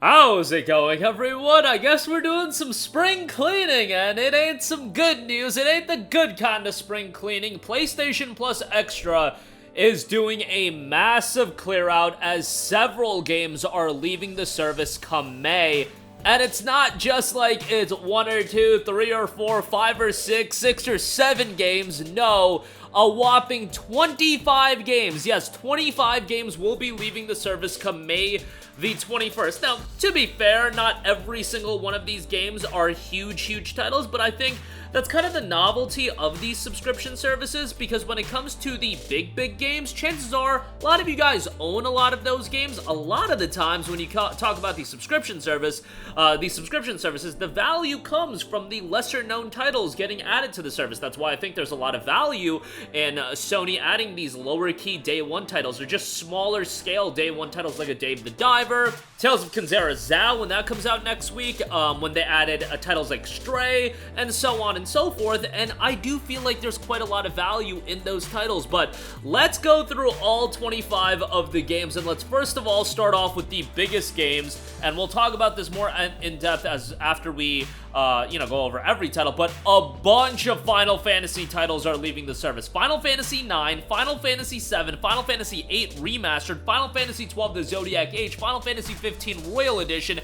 How's it going, everyone? I guess we're doing some spring cleaning, and it ain't some good news. It ain't the good kind of spring cleaning. PlayStation Plus Extra is doing a massive clear out as several games are leaving the service come May. And it's not just like it's 1 or 2, 3 or 4, 5 or 6, 6 or 7 games. No, a whopping 25 games. Yes, 25 games will be leaving the service come May the 21st. Now, to be fair, not every single one of these games are huge titles, but I think that's kind of the novelty of these subscription services, because when it comes to the big games, chances are a lot of you guys own a lot of those games. A lot of the times when you talk about the subscription services, the value comes from the lesser known titles getting added to the service. That's why I think there's a lot of value in Sony adding these lower key day one titles, or just smaller scale day one titles like a Dave the Diver, Tales of Kenzera Zao when that comes out next week, when they added titles like Stray, and so on and so forth. And I do feel like there's quite a lot of value in those titles. But let's go through all 25 of the games, and let's first of all start off with the biggest games, and we'll talk about this more in depth as after we go over every title. But a bunch of Final Fantasy titles are leaving the service. Final Fantasy IX, Final Fantasy VII, Final Fantasy VIII Remastered, Final Fantasy XII The Zodiac Age, Final Fantasy 15 Royal Edition,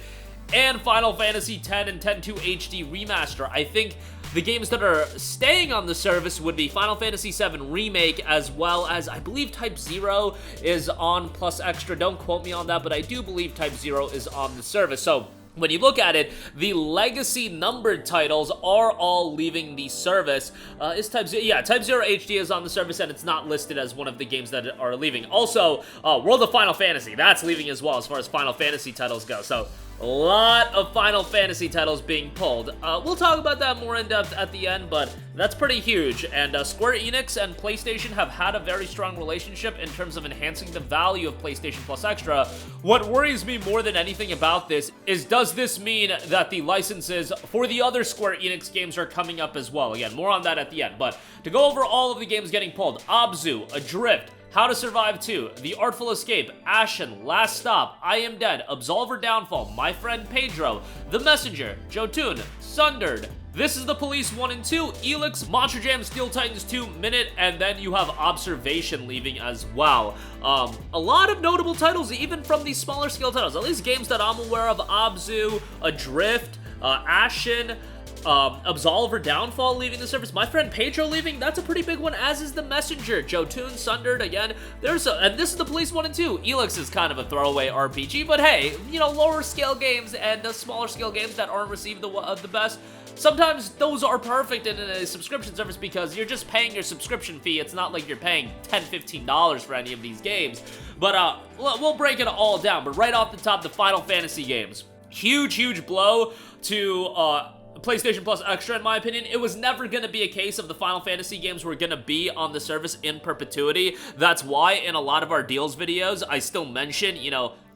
and Final Fantasy X and X-2 HD Remaster. I think the games that are staying on the service would be Final Fantasy VII Remake, as well as, I believe Type 0 is on Plus Extra. Don't quote me on that, but I do believe Type 0 is on the service. So when you look at it, the legacy numbered titles are all leaving the service. Is Type 0? Yeah, Type 0 HD is on the service, and it's not listed as one of the games that are leaving. Also, World of Final Fantasy, that's leaving as well as far as Final Fantasy titles go. So a lot of Final Fantasy titles being pulled. We'll talk about that more in depth at the end, but that's pretty huge. And Square Enix and PlayStation have had a very strong relationship in terms of enhancing the value of PlayStation Plus Extra. What worries me more than anything about this is, does this mean that the licenses for the other Square Enix games are coming up as well? Again, more on that at the end. But to go over all of the games getting pulled: Abzu, Adrift, How to Survive 2, The Artful Escape, Ashen, Last Stop, I Am Dead, Absolver Downfall, My Friend Pedro, The Messenger, Jotun, Sundered, This Is the Police 1 and 2, Elix, Monster Jam Steel Titans 2, Minute, and then you have Observation leaving as well. A lot of notable titles, even from these smaller scale titles, at least games that I'm aware of: Abzu, Adrift, Ashen, Absolver Downfall leaving the service, My Friend Pedro leaving. That's a pretty big one, as is The Messenger, Jotun, Sundered. Again, and This Is the Police 1 and 2. Elix is kind of a throwaway RPG, but hey, lower scale games and smaller scale games that aren't received the best, sometimes those are perfect in a subscription service, because you're just paying your subscription fee. It's not like you're paying $10, $15 for any of these games. But we'll break it all down. But right off the top, the Final Fantasy games. Huge blow to PlayStation Plus Extra, in my opinion. It was never going to be a case of the Final Fantasy games were going to be on the service in perpetuity. That's why in a lot of our deals videos, I still mention,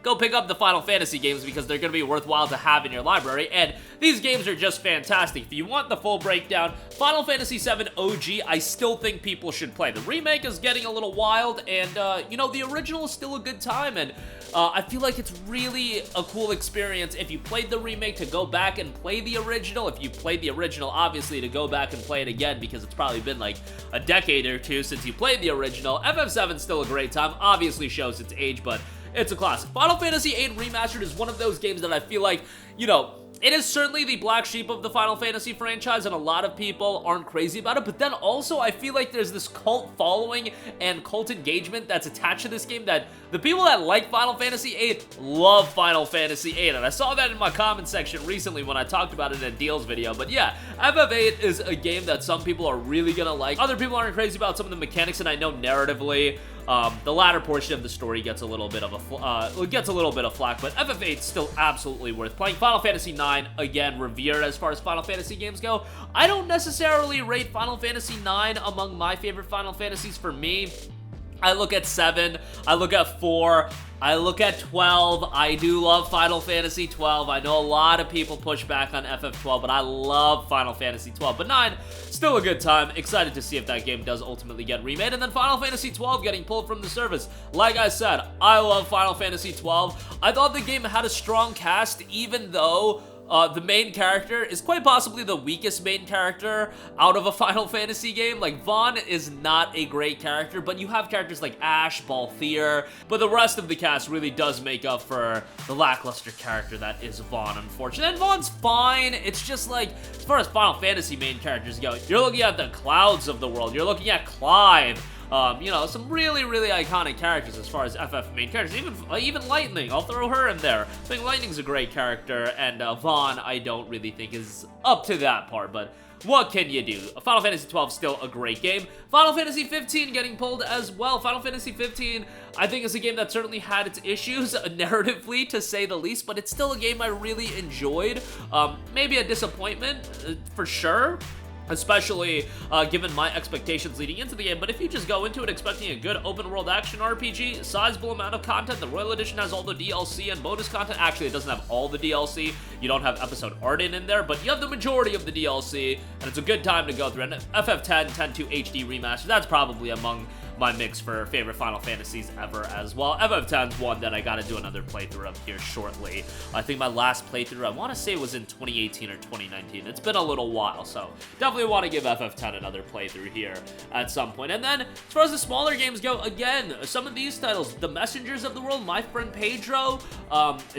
go pick up the Final Fantasy games, because they're going to be worthwhile to have in your library, and these games are just fantastic. If you want the full breakdown, Final Fantasy VII OG, I still think people should play. The remake is getting a little wild, and, the original is still a good time, and I feel like it's really a cool experience if you played the remake to go back and play the original. If you played the original, obviously, to go back and play it again, because it's probably been like a decade or two since you played the original. FF7's still a great time, obviously shows its age, but it's a classic. Final Fantasy VIII Remastered is one of those games that I feel like, it is certainly the black sheep of the Final Fantasy franchise, and a lot of people aren't crazy about it, but then also I feel like there's this cult following and cult engagement that's attached to this game, that the people that like Final Fantasy VIII love Final Fantasy VIII, and I saw that in my comment section recently when I talked about it in a deals video. But yeah, FF8 is a game that some people are really gonna like. Other people aren't crazy about some of the mechanics, and I know narratively, the latter portion of the story gets a little bit of flack, but FF8 is still absolutely worth playing. Final Fantasy IX, again, revered as far as Final Fantasy games go. I don't necessarily rate Final Fantasy IX among my favorite Final Fantasies. For me, I look at 7, I look at 4, I look at 12. I do love Final Fantasy 12. I know a lot of people push back on FF12, but I love Final Fantasy 12. But 9, still a good time. Excited to see if that game does ultimately get remade. And then Final Fantasy 12 getting pulled from the service. Like I said, I love Final Fantasy 12. I thought the game had a strong cast, even though the main character is quite possibly the weakest main character out of a Final Fantasy game. Like, Vaughn is not a great character, but you have characters like Ash, Balthier, but the rest of the cast really does make up for the lackluster character that is Vaughn, unfortunately. And Vaughn's fine. It's just like, as far as Final Fantasy main characters go, you're looking at the Clouds of the world. You're looking at Clive. You know, some really, really iconic characters as far as FF main characters. Even Lightning, I'll throw her in there. I think Lightning's a great character, and Vaughn, I don't really think is up to that part, but what can you do? Final Fantasy 12 still a great game. Final Fantasy 15 getting pulled as well. Final Fantasy 15, I think, is a game that certainly had its issues, narratively, to say the least, but it's still a game I really enjoyed. Maybe a disappointment, for sure. Especially given my expectations leading into the game, but if you just go into it expecting a good open-world action RPG, sizable amount of content, the Royal Edition has all the DLC and bonus content. Actually, it doesn't have all the DLC. You don't have episode Arden in there, but you have the majority of the DLC, and it's a good time to go through. And FF10, 10-2 HD Remaster, that's probably among my mix for favorite Final Fantasies ever as well. FF10's one that I gotta do another playthrough of here shortly. I think my last playthrough, I want to say, was in 2018 or 2019. It's been a little while, so definitely want to give FF10 another playthrough here at some point. And then, as far as the smaller games go, again, some of these titles, The Messengers of the World, My Friend Pedro,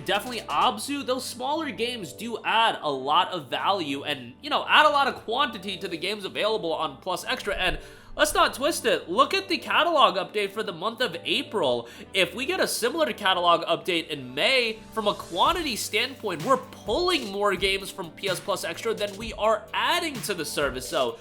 definitely Abzu, those smaller games do add a lot of value and, you know, add a lot of quantity to the games available on Plus Extra. And let's not twist it. Look at the catalog update for the month of April. If we get a similar catalog update in May, from a quantity standpoint, we're pulling more games from PS Plus Extra than we are adding to the service. So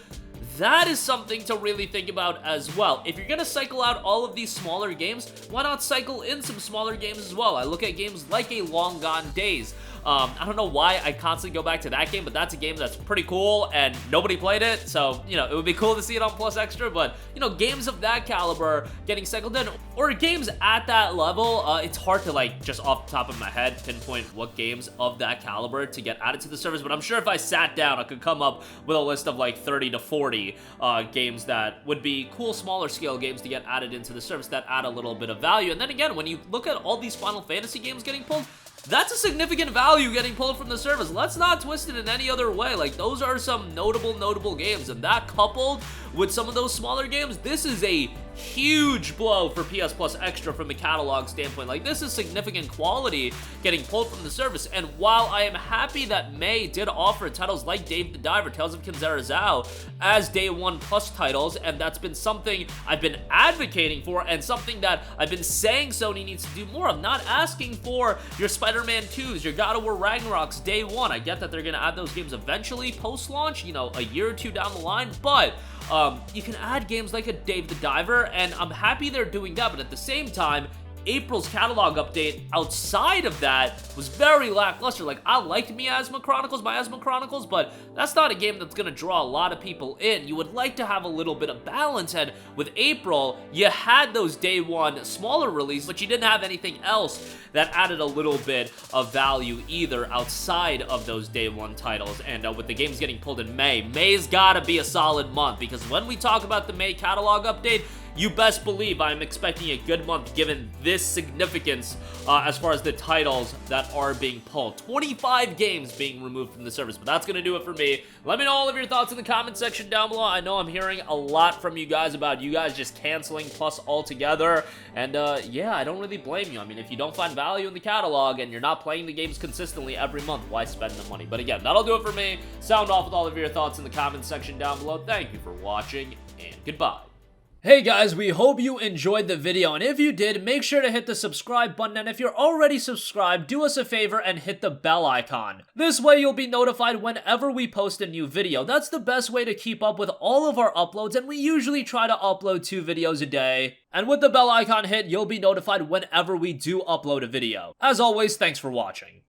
that is something to really think about as well. If you're gonna cycle out all of these smaller games, why not cycle in some smaller games as well? I look at games like A Long Gone Days. I don't know why I constantly go back to that game, but that's a game that's pretty cool, and nobody played it, so, you know, it would be cool to see it on Plus Extra, but, you know, games of that caliber getting cycled in, or games at that level, it's hard to, like, just off the top of my head, pinpoint what games of that caliber to get added to the service, but I'm sure if I sat down, I could come up with a list of, like, 30 to 40 games that would be cool, smaller scale games to get added into the service that add a little bit of value. And then again, when you look at all these Final Fantasy games getting pulled, that's a significant value getting pulled from the service. Let's not twist it in any other way. Like, those are some notable games, and that coupled with some of those smaller games, this is a huge blow for PS Plus Extra from a catalog standpoint. Like, this is significant quality getting pulled from the service. And while I am happy that May did offer titles like Dave the Diver, Tales of Kinzarazao as Day 1 Plus titles, and that's been something I've been advocating for and something that I've been saying Sony needs to do more of, not asking for your Spider-Man 2s, your God of War Ragnaroks Day 1. I get that they're going to add those games eventually post-launch, you know, a year or two down the line, but you can add games like a Dave the Diver, and I'm happy they're doing that, but at the same time, April's catalog update outside of that was very lackluster. Like, I liked Miasma Chronicles, but that's not a game that's gonna draw a lot of people in. You would like to have a little bit of balance, and with April, you had those Day 1 smaller releases, but you didn't have anything else that added a little bit of value either outside of those Day 1 titles. And with the games getting pulled in May, May's gotta be a solid month, because when we talk about the May catalog update, you best believe I'm expecting a good month given this significance as far as the titles that are being pulled. 25 games being removed from the service, but that's going to do it for me. Let me know all of your thoughts in the comment section down below. I know I'm hearing a lot from you guys about you guys just canceling Plus altogether, and yeah, I don't really blame you. I mean, if you don't find value in the catalog and you're not playing the games consistently every month, why spend the money? But again, that'll do it for me. Sound off with all of your thoughts in the comment section down below. Thank you for watching, and goodbye. Hey guys, we hope you enjoyed the video, and if you did, make sure to hit the subscribe button, and if you're already subscribed, do us a favor and hit the bell icon. This way you'll be notified whenever we post a new video. That's the best way to keep up with all of our uploads, and we usually try to upload 2 videos a day. And with the bell icon hit, you'll be notified whenever we do upload a video. As always, thanks for watching.